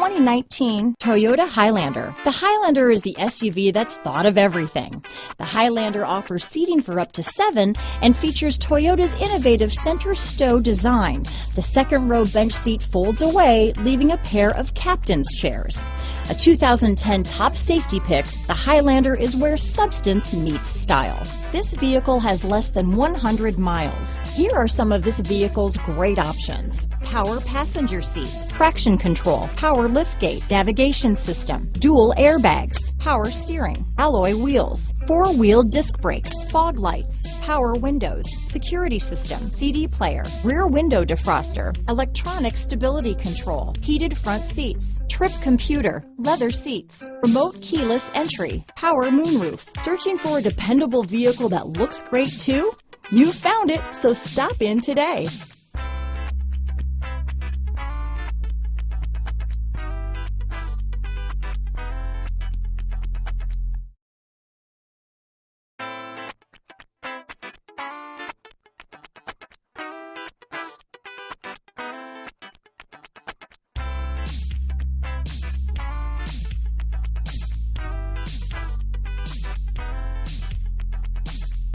2019 Toyota Highlander. The Highlander is the SUV that's thought of everything. The Highlander offers seating for up to 7 and features Toyota's innovative center stow design. The second row bench seat folds away, leaving a pair of captain's chairs. A 2010 top safety pick, the Highlander is where substance meets style. This vehicle has less than 100 miles. Here are some of this vehicle's great options: power passenger seat, traction control, power liftgate, navigation system, dual airbags, power steering, alloy wheels, 4-wheel disc brakes, fog lights, power windows, security system, CD player, rear window defroster, electronic stability control, heated front seats, trip computer, leather seats, remote keyless entry, power moonroof. Searching for a dependable vehicle that looks great too? You found it, so stop in today.